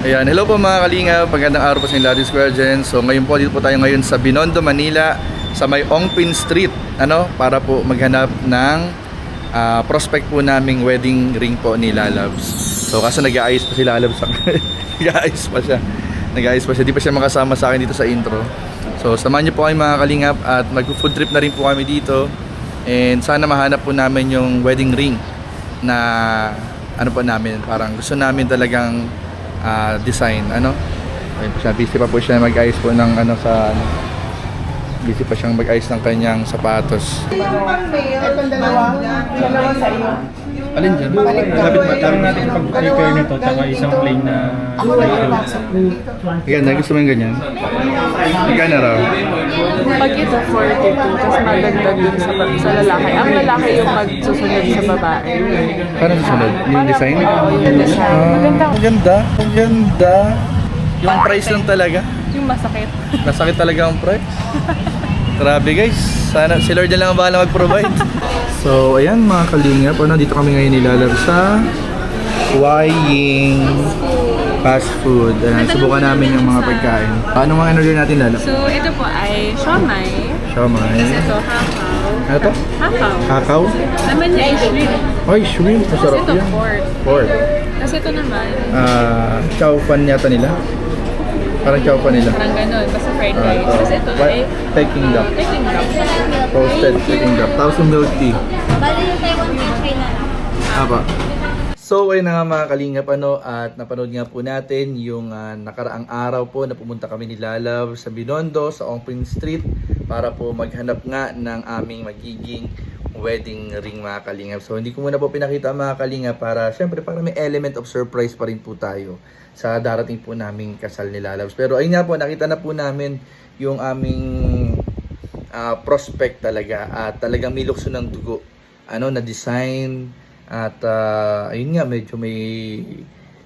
Ayan, hello po mga kalinga, magandang araw po sa inyo lahat, Square Gen. So ngayon po, dito po tayo ngayon sa Binondo, Manila, sa may Ongpin Street, para po maghanap ng prospect po naming wedding ring po ni Lalabs. So kaso nag-aayos pa si Lalabs. Nag-aayos pa siya. Di pa siya makasama sa akin dito sa intro. So samahan niyo po kayo mga kalingap at mag-food trip na rin po kami dito. And sana mahanap po namin yung wedding ring na po namin, parang gusto namin talagang design, ayun po siya, busy pa po siya mag-ayos po ng busy pa siyang mag-ayos ng kanyang sapatos. Itong dalawa sa iyo. Alin dyan? Lapit ba? Tarang natin pag-prepare nito tsaka isang plain na Ayan, gusto mo yung ganyan? Magkano raw? Pag ito 42, tapos madagdag din sa lalaki. Ang lalaki yung magsusunod sa babae. Paano susunod? Yung design? Oo, yung design. Maganda. Maganda. Yung price lang talaga. Yung masakit. Nasakit talaga ang price. Grabe guys, sana si Lord na lang ang bahala mag-provide. So ayan mga kalingap, dito kami ngayon nilalab sa Wying Fast Food. Ayan, subukan namin yung mga pagkain. Ano mga in-order natin lalab? So, ito po ay siomai. Siomai. Tapos ito, hakaw. Ano to? Hakaw. Kakaw? Naman niya ay shrimp. Ay, shrimp. Tapos Masarap ito, yan. pork. Pork. Tapos ito naman, Chow fan yata nila. Parang chow fan nila. parang ganun, basta fried rice. Tapos ito What? ay Peking duck. Peking duck. Roasted Peking duck. Tapos yung milk tea. Bali yung Taiwan country na lang. Apa. So ayun na nga mga kalingap at napanood nga po natin yung nakaraang araw po na pumunta kami ni Lalav sa Binondo sa Ongpin Street para po maghanap nga ng aming magiging wedding ring mga kalingap. So hindi ko muna po pinakita mga kalingap para syempre para may element of surprise pa rin po tayo sa darating po naming kasal ni Lalav. Pero ayun nga po, nakita na po namin yung aming prospect talaga at talagang may lukso ng dugo na design. At ayun nga, medyo may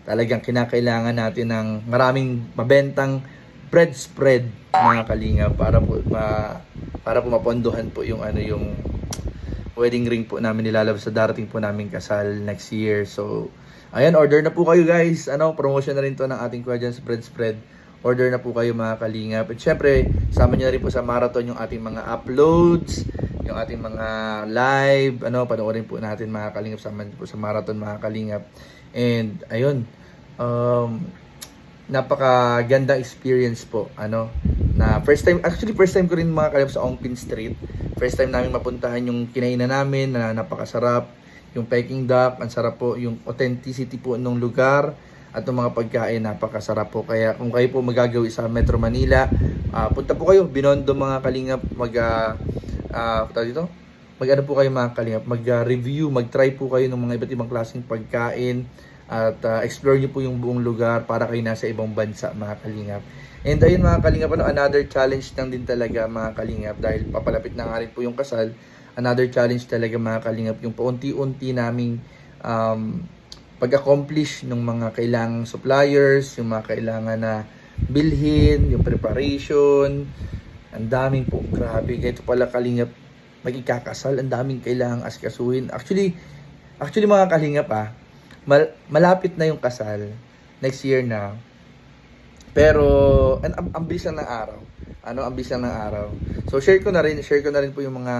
talagang kinakailangan natin ng maraming mabentang bread spread mga kalinga para po mapondohan po yung yung wedding ring po namin nilalabas sa darating po naming kasal next year. So ayan, order na po kayo guys. Promotion na rin to ng ating Kuya Jan's bread spread. Order na po kayo mga kalingap. At syempre, sama nyo na rin po sa marathon yung ating mga uploads, yung ating mga live, panoorin po natin mga kalingap, sama nyo po sa marathon mga kalingap. And ayun, napakagandang experience po, na first time ko rin mga kalingap sa Ongpin Street. First time namin mapuntahan yung kinainan namin na napakasarap, yung Peking duck, ang sarap po, yung authenticity po ng lugar. At yung mga pagkain, napakasarap po. Kaya kung kayo po magagawi sa Metro Manila, punta po kayo, Binondo mga kalingap, mag-ano po kayo mga kalingap, mag-review, mag-try po kayo ng mga iba't ibang klaseng pagkain at explore nyo po yung buong lugar para kayo nasa ibang bansa mga kalingap. And ayun mga kalingap, another challenge lang din talaga mga kalingap dahil papalapit na nga rin po yung kasal. Another challenge talaga mga kalingap, yung paunti-unti naming pag-accomplish ng mga kailangang suppliers, yung mga kailangan na bilhin, yung preparation. Ang daming po, grabe. Ito pala kalingap, magkakasal, ang daming kailangang asikasuhin. Actually mga kalingap malapit na yung kasal. Next year na. Pero, ang bilis lang ng araw. Ang bilis lang ng araw. So, share ko na rin po yung mga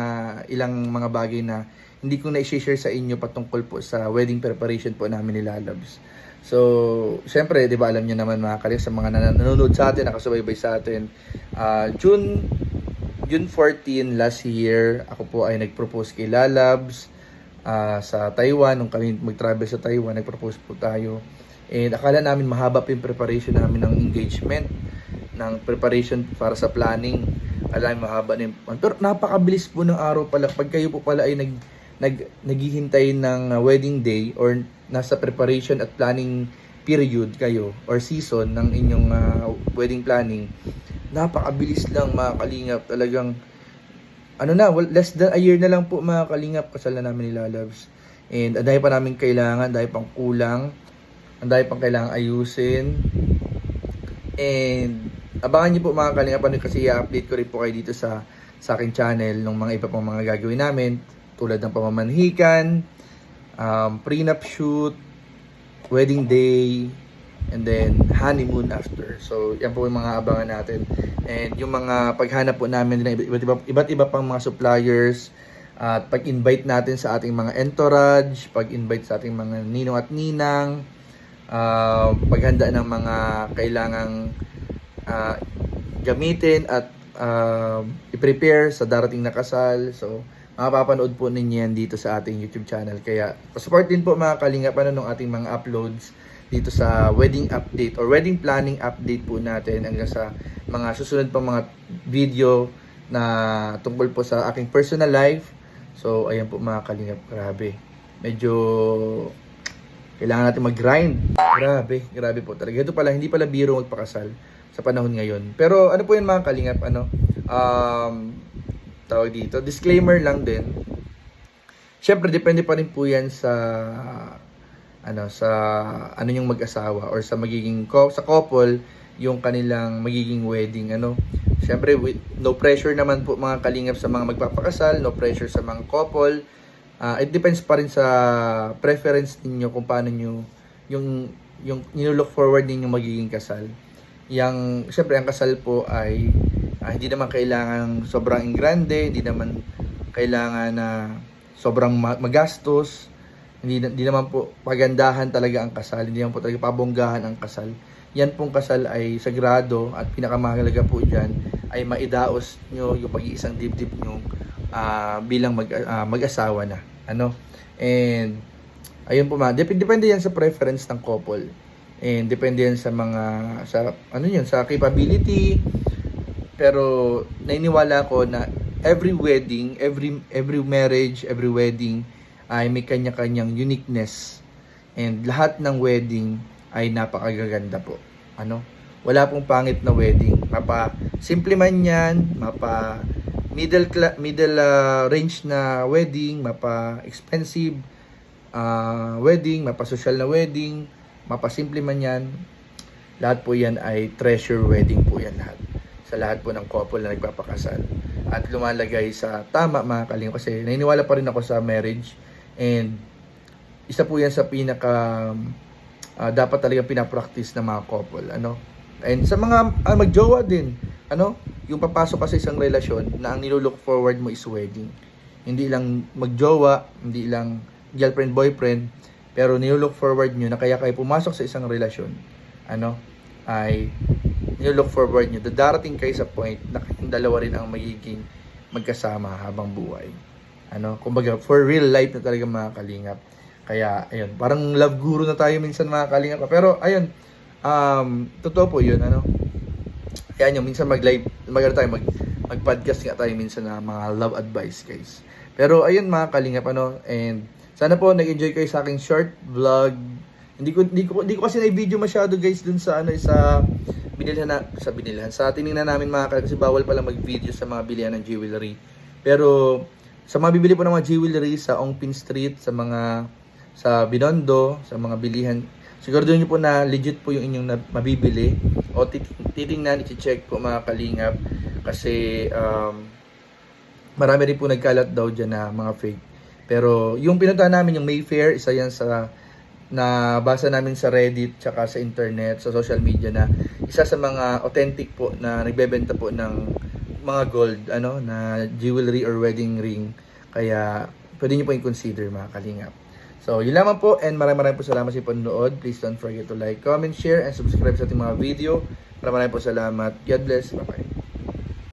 ilang mga bagay na hindi ko na-share sa inyo patungkol po sa wedding preparation po namin ni Lalabs. So, syempre, di ba alam niyo naman mga kalingap sa mga nanonood sa atin, nakasubaybay sa atin. June 14 last year, ako po ay nag-propose kay Lalabs sa Taiwan. Nung kami mag-travel sa Taiwan, nag-propose po tayo. And akala namin mahaba pa yung preparation namin ng engagement, ng preparation para sa planning. Alam, mahaba na yung... Pero napakabilis po ng araw pala. Pag kayo po pala ay naghihintay ng wedding day or nasa preparation at planning period kayo or season ng inyong wedding planning, napakabilis lang mga kalingap. Talagang less than a year na lang po mga kalingap, kasal na namin ni Lalabs. And ang dahil pa namin kailangan, dahil pang kulang, ang dahil pang kailangan ayusin. And abangan niyo po mga kalingap, kasi i-update ko rin po kayo dito sa aking channel ng mga iba pang mga gagawin namin tulad ng pamamanhikan, prenup shoot, wedding day, and then honeymoon after. So yan po yung mga abangan natin. And yung mga paghanap po namin ng iba't iba pang mga suppliers, at pag-invite natin sa ating mga entourage, pag-invite sa ating mga ninong at ninang, paghanda ng mga kailangang gamitin at i-prepare sa darating na kasal. So mapapanood po ninyo yan dito sa ating YouTube channel. Kaya support din po mga kalingap ng ating mga uploads dito sa wedding update or wedding planning update po natin hanggang sa mga susunod pa mga video na tungkol po sa aking personal life. So ayan po mga kalingap, grabe. Medyo kailangan natin mag-grind. Grabe po talaga. Ito pala, hindi pala biro magpakasal sa panahon ngayon. Pero ano po yun mga kalingap, tawag dito, disclaimer lang din. Syempre depende pa rin po yan sa yung mag-asawa or sa magiging sa couple yung kanilang magiging wedding. Syempre no pressure naman po mga kalingap sa mga magpapakasal, no pressure sa mga couple. It depends pa rin sa preference ninyo kung paano nyo yung nilook forward ninyo magiging kasal. Syempre ang kasal po ay hindi naman kailangan sobrang grande, hindi naman kailangan na sobrang magastos, hindi naman po pagandahan talaga ang kasal, hindi naman po talaga pabonggahan ang kasal. Yan pong kasal ay sagrado at pinakamahalaga po dyan ay maidaos nyo yung pag-iisang dibdib nyo bilang mag-asawa na. And ayun po depende yan sa preference ng couple. And depende yan sa sa capability. Pero naniniwala ko na every wedding, every marriage, every wedding ay may kanya-kanyang uniqueness. And lahat ng wedding ay napakagaganda po. Wala pong pangit na wedding. Mapa simple man yan, mapa middle range na wedding, mapa expensive wedding, mapa social na wedding, mapa simple man yan. Lahat po yan ay treasure wedding po yan lahat. Sa lahat po ng couple na nagpapakasal at lumalagay sa tama mga kalingap, kasi naniniwala pa rin ako sa marriage, and isa po yan sa pinaka dapat talaga pinapractice ng mga couple. And sa mga magjowa din, yung papasok ka sa isang relasyon na ang nilook forward mo is wedding. Hindi lang magjowa, hindi lang girlfriend boyfriend, pero nilook forward nyo na kaya kayo pumasok sa isang relasyon, ay nilook forward nyo, darating kayo sa point na kayong dalawa rin ang magiging magkasama habang buhay. Kumbaga for real life na talaga mga kalingap. Kaya ayun, parang love guru na tayo minsan mga kalingap. Pero ayun, totoo po yun. Kaya nyo, minsan mag-podcast nga tayo minsan na mga love advice guys. Pero ayun mga kalingap, and sana po nag-enjoy kayo sa aking short vlog. Hindi ko kasi na-video masyado guys dun sa sa tiningnan namin mga kalingap, kasi bawal pala mag-video sa mga bilihan ng jewelry. Pero sa mga bibili po ng mga jewelry sa Ongpin Street, sa Binondo, sa mga bilihan, siguraduhin niyo po na legit po yung inyong mabibili, o titingnan, i-check po mga kalingap, kasi marami rin po nagkalat daw dyan na mga fake. Pero yung pinuntahan namin, yung Mayfair, isa yan sa nabasa namin sa Reddit tsaka sa internet, sa social media, na isa sa mga authentic po na nagbebenta po ng mga gold, na jewelry or wedding ring. Kaya pwede niyo po i-consider mga kalingap. So yun lamang po, and maraming po salamat sa panonood. Please don't forget to like, comment, share, and subscribe sa ating mga video. Maraming po salamat. God bless. Bye-bye.